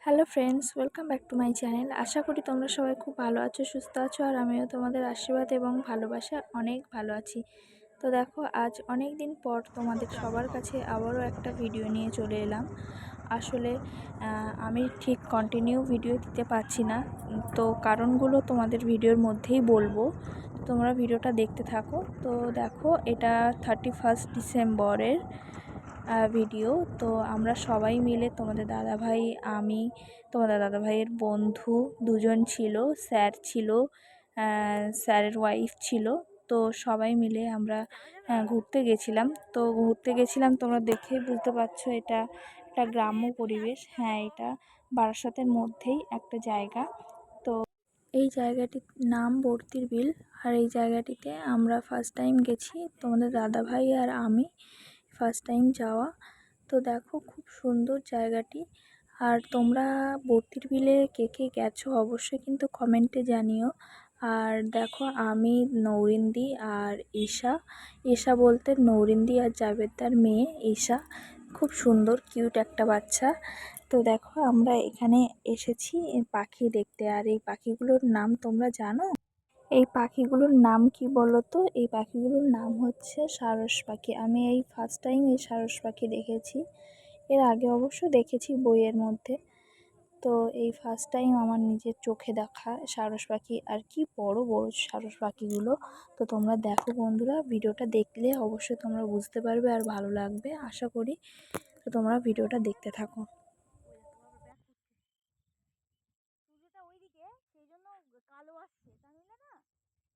Hello friends, welcome back to my channel. আশা করি তোমরা সবাই খুব ভালো আছো, সুস্থ আছো, আর আমিও তোমাদের আশীর্বাদ এবং ভালোবাসা অনেক ভালো আছি। তো দেখো, আজ অনেক দিন পর তোমাদের সবার কাছে আবারও একটা ভিডিও নিয়ে চলে এলাম। আসলে আমি ঠিক কন্টিনিউ ভিডিও দিতে পারছি না, তো কারণগুলো তোমাদের ভিডিওর মধ্যেই বলবো। তোমরা ভিডিওটা দেখতে থাকো। তো দেখো, এটা 31 ডিসেম্বরের ভিডিও। তো আমরা সবাই মিলে, তোমাদের দাদাভাই, আমি, তোমাদের দাদাভাইয়ের বন্ধু দুজন ছিল, স্যার ছিল, স্যারের ওয়াইফ ছিল। তো সবাই মিলে আমরা ঘুরতে গেছিলাম। তোমরা দেখেই বুঝতে পারছো, এটা একটা গ্রাম্য পরিবেশ। হ্যাঁ, এটা বারাসাতের মধ্যেই একটা জায়গা। তো এই জায়গাটির নাম বর্তির বিল। আর এই জায়গাটিতে আমরা ফার্স্ট টাইম গেছি, তোমাদের দাদাভাই আর আমি ফার্স্ট টাইম যাওয়া। তো দেখো, খুব সুন্দর জায়গাটি। আর তোমরা বর্তির বিলে কে কে গেছো অবশ্যই কিন্তু কমেন্টে জানিও। আর দেখো, আমি, নৌরিন্দি আর ঈশা বলতে নৌরিন্দি আর জাবেদার মেয়ে ঈশা, খুব সুন্দর কিউট একটা বাচ্চা। তো দেখো, আমরা এখানে এসেছি পাখি দেখতে। আর এই পাখিগুলোর নাম তোমরা জানো? এই পাখিগুলোর নাম কি বলো তো? এই পাখিগুলোর নাম হচ্ছে সারস পাখি। আমি এই ফার্স্ট টাইম এই সারস পাখি দেখেছি। এর আগে অবশ্য দেখেছি বইয়ের মধ্যে। তো এই ফার্স্ট টাইম আমার নিজের চোখে দেখা সারস পাখি। আর কি বড় বড় সারস পাখিগুলো! তো তোমরা দেখো বন্ধুরা, ভিডিওটা দেখলে অবশ্যই তোমরা বুঝতে পারবে আর ভালো লাগবে আশা করি। তো তোমরা ভিডিওটা দেখতে থাকো। সূর্যটা ওইদিকে, সেই জন্য কালো আসছে, তাহলে না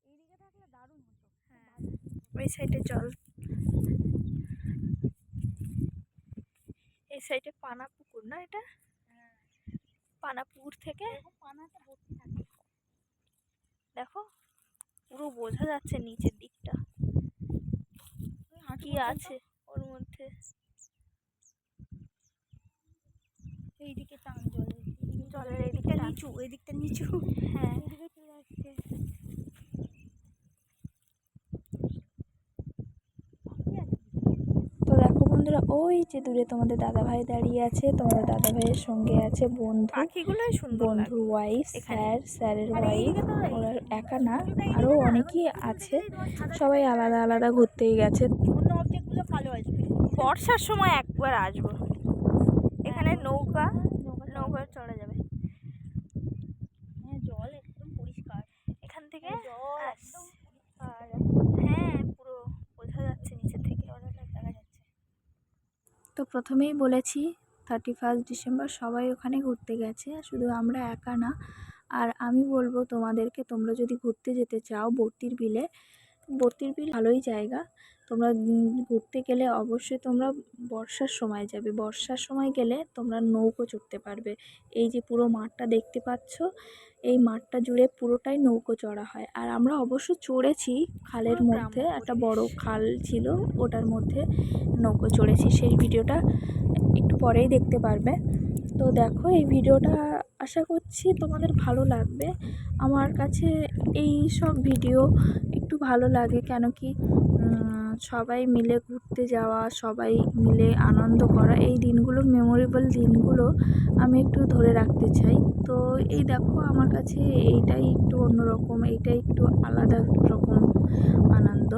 এইদিকে থাকলে দারুণ হতো। হ্যাঁ, ওই সাইডে জল, এই সাইডে পানা পুকুর না এটা? হ্যাঁ, পানা পুকুর থেকে এরকম পানাতে ভর্তি থাকে। দেখো, পুরো বোঝা যাচ্ছে নিচের দিকটা কি আছে ওর মধ্যে। এইদিকে টান জলের, জলের এদিকে নিচু, এদিকটা নিচু। হ্যাঁ। এদিকে চলে আসছে। তো দেখো বন্ধুরা, ওই যে দূরে তোমাদের দাদাভাই দাঁড়িয়ে আছে। তোমাদের দাদাভাইয়ের সঙ্গে আছে বন্ধু, পাখিগুলোই সুন্দর বন্ধুর লাগে ওয়াইফ, এখানে। স্যারের আর ওয়াইফ। এইদিকে তো ওরা একা না, সূর্যটা আরও এইদিকে না, অনেকেই সূর্যটা আছে। দেখলেই তোমার সাদা সবাই সাদা আলাদা আসবে। আলাদা ঘুরতেই গেছে। অন্য অবজেক্টগুলো কালো আসবে। বর্ষার সময় একবার আসবো, এখানে নৌকা নৌকা চড়া যাবে। হ্যাঁ, জল একদম পরিষ্কার এখান থেকে জল একদম পরিষ্কার। হ্যাঁ, পুরো বোঝা যাচ্ছে নিচে থেকে। জলটা দেখা যাচ্ছে। তো প্রথমেই বলেছি, 31 ডিসেম্বর সবাই ওখানে ঘুরতে গেছে, শুধু আমরা একা না। আর আমি বলবো তোমাদেরকে, তোমরা যদি ঘুরতে যেতে চাও বর্তির বিলে, বর্তির বিল ভালোই জায়গা। তোমরা ঘুরতে গেলে অবশ্যই তোমরা বর্ষার সময় যাবে। বর্ষার সময় গেলে তোমরা নৌকো চড়তে পারবে। এই যে পুরো মাঠটা দেখতে পাচ্ছ, এই মাঠটা জুড়ে পুরোটাই নৌকো চড়া হয়। আর আমরা অবশ্য চড়েছি খালের পুরো মধ্যে, গ্রাম্য একটা পরিবেশ। বড় খাল ছিল, ওটার মধ্যে নৌকো চড়েছি। সেই ভিডিওটা একটু পরেই দেখতে পারবে। তো দেখো, এই ভিডিওটা আশা করছি তোমাদের ভালো লাগবে। আমার কাছে এই সব ভিডিও একটু ভালো লাগে, কেন কি সবাই মিলে ঘুরতে যাওয়া, সবাই মিলে আনন্দ করা, এই দিনগুলো, মেমোরেবল দিনগুলো আমি একটু ধরে রাখতে চাই। তো এই দেখো, আমার কাছে এইটাই একটু অন্যরকম, এইটাই একটু আলাদা রকম আনন্দ।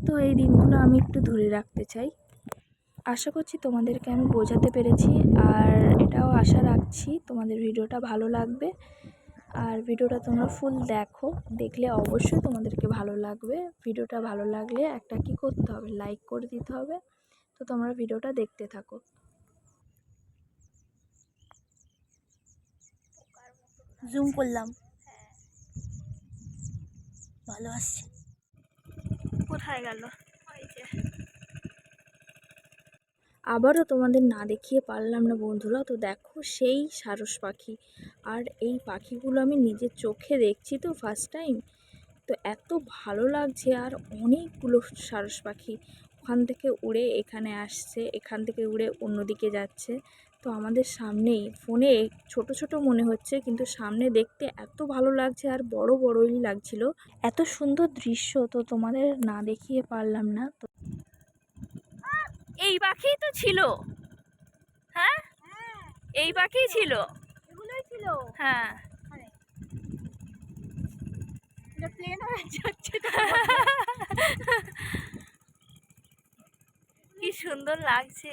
তো এই দিনগুলো আমি একটু ধরে রাখতে চাই। আশা করছি তোমাদেরকে আমি বোঝাতে পেরেছি। আর এটাও আশা রাখছি তোমাদের ভিডিওটা ভালো লাগবে। আর ভিডিওটা তোমরা ফুল দেখো, দেখলে অবশ্যই তোমাদেরকে ভালো লাগবে। ভিডিওটা ভালো লাগলে একটা কি করতে হবে, লাইক করে দিতে হবে। তো তোমরা ভিডিওটা দেখতে থাকো। জুম করলাম, ভালো আসছে। কোথায় গেল? ওই যে, আবারও তোমাদের না দেখিয়ে পারলাম না বন্ধুরা। তো দেখো, সেই সারস পাখি। আর এই পাখিগুলো আমি নিজের চোখে দেখছি তো ফার্স্ট টাইম। তো এত ভালো লাগছে। আর অনেকগুলো সারস পাখি ওখান থেকে উড়ে এখানে আসছে, এখান থেকে উড়ে অন্যদিকে যাচ্ছে। তো আমাদের সামনেই, ফোনে ছোট ছোট মনে হচ্ছে, কিন্তু সামনে দেখতে এত ভালো লাগছে আর বড় বড়ই লাগছিল। এত সুন্দর দৃশ্য তো তোমাদের না দেখিয়ে পারলাম না। তো এই পাখি তো ছিল, হ্যাঁ, এই পাখি ছিল। তো হ্যাঁ মানে এটা প্লেন হয়ে যাচ্ছে কি সুন্দর লাগছে।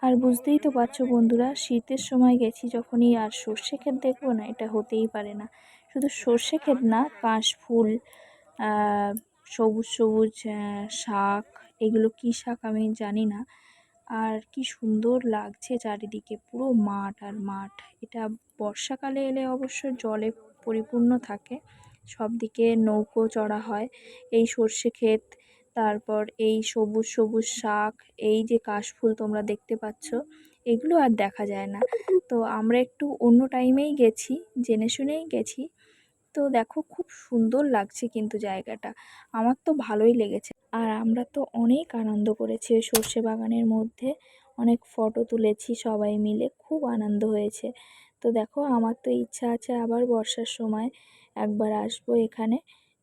আর বুঝতেই তো পারছো বন্ধুরা, শীতের সময় গেছি যখনই, আর সর্ষে ক্ষেত দেখবো না, এটা হতেই পারে না। শুধু সর্ষে ক্ষেত না, কাশফুল, সবুজ সবুজ শাক, এগুলো কি শাক আমি জানি না। আর কি সুন্দর লাগছে চারিদিকে, পুরো মাঠ আর মাঠ। এটা বর্ষাকালে এলে অবশ্য জলে পরিপূর্ণ থাকে, সব দিকে নৌকো চড়া হয়। এই সর্ষে ক্ষেত, তারপর এই সবুজ সবুজ শাক, এই যে কাশফুল তোমরা দেখতে পাচ্ছ, এগুলো আর দেখা যায় না। তো আমরা একটু অন্য টাইমেই গেছি, জেনে শুনেই গেছি। তো দেখো খুব সুন্দর লাগছে কিন্তু জায়গাটা, আমার তো ভালোই লেগেছে। আর আমরা তো অনেক আনন্দ করেছি ওই সর্ষে বাগানের মধ্যে, অনেক ফটো তুলেছি সবাই মিলে, খুব আনন্দ হয়েছে। তো দেখো আমার তো ইচ্ছা আছে আবার বর্ষার সময় একবার আসবো এখানে।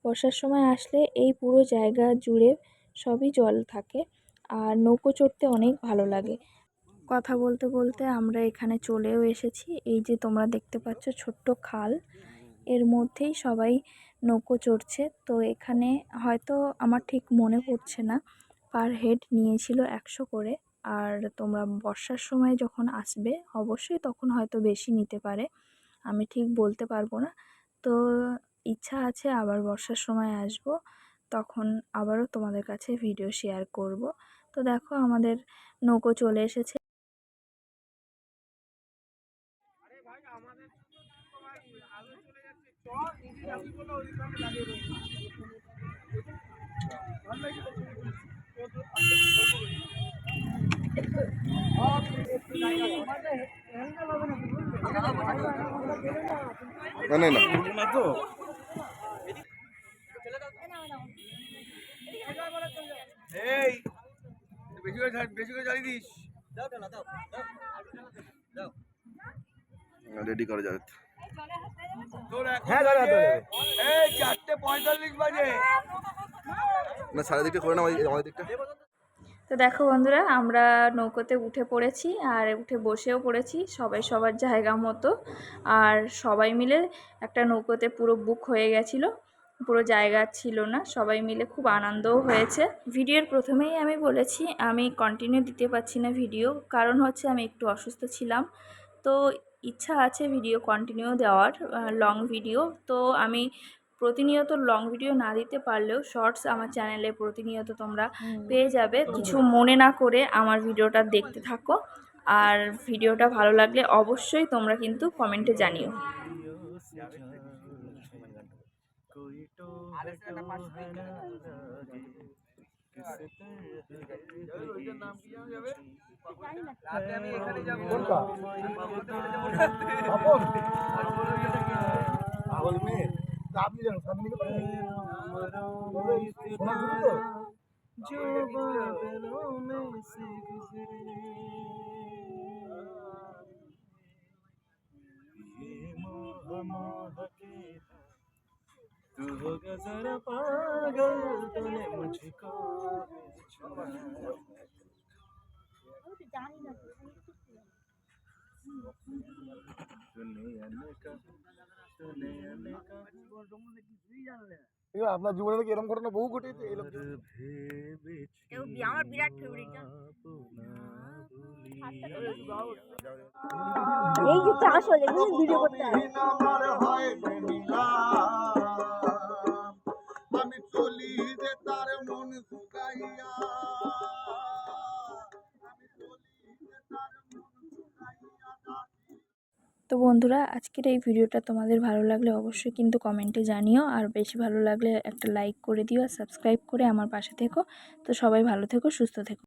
বর্ষার সময় আসলে এই পুরো জায়গা জুড়ে সবই জল থাকে, আর নৌকো চড়তে অনেক ভালো লাগে। কথা বলতে বলতে আমরা এখানে চলেও এসেছি। এই যে তোমরা দেখতে পাচ্ছ ছোট্ট খাল, এর মধ্যেই সবাই নৌকো চড়ছে। তো এখানে হয়তো আমার ঠিক মনে পড়ছে না, পার হেড নিয়েছিল 100 করে। আর তোমরা বর্ষার সময় যখন আসবে অবশ্যই তখন হয়তো বেশি নিতে পারে, আমি ঠিক বলতে পারবো না। তো ইচ্ছা আছে আবার বর্ষার সময় আসব, তখন আবারও তোমাদের কাছে ভিডিও শেয়ার করব। তো দেখো আমাদের নৌকো চলে এসেছে। মানে না এই বেশি করে জ্বালিয়ে দিস। রেডি করা যাবে। হ্যাঁ দাদা এই 4:45 বাজে না, সাড়ে দিকটা করে না আমাদের দিকটা। তো দেখো বন্ধুরা, আমরা নৌকোতে উঠে পড়েছি আর উঠে বসেও পড়েছি সবাই সবার জায়গা মতো। আর সবাই মিলে একটা নৌকোতে পুরো বুক হয়ে গেছিলো, পুরো জায়গা ছিল না, সবাই মিলে খুব আনন্দও হয়েছে। ভিডিওর প্রথমেই আমি বলেছি আমি কন্টিনিউ দিতে পারছি না ভিডিও, কারণ হচ্ছে আমি একটু অসুস্থ ছিলাম। তো ইচ্ছা আছে ভিডিও কন্টিনিউ দেওয়ার, লং ভিডিও। তো আমি প্রতিনিয়ত লং ভিডিও না দিতে পারলেও শর্টস আমার চ্যানেলে প্রতিনিয়ত তোমরা পেয়ে যাবে। কিছু মনে না করে আমার ভিডিওটা দেখতে থাকো, আর ভিডিওটা ভালো লাগলে অবশ্যই তোমরা কিন্তু কমেন্টে জানিও। আপনি জানো সামনে जो बादलों में से गुजरे ये मोह मोह के तू होगा जरा पागल तूने मुझको छुआ জানি না আপনার জীবনে নাকি এরকম ঘটনা বহু ঘটেছে। আমার বিরাট ফেভারিট এই যে চাষ হলে ভিডিও করতে আমি চলি যে তার মন শুকাইয়া। তো বন্ধুরা, আজকের এই ভিডিওটা তোমাদের ভালো লাগলে অবশ্যই কিন্তু কমেন্টে জানিও, আর বেশি ভালো লাগলে একটা লাইক করে দিও, আর সাবস্ক্রাইব করে আমার পাশে থেকো। তো সবাই ভালো থেকো, সুস্থ থেকো।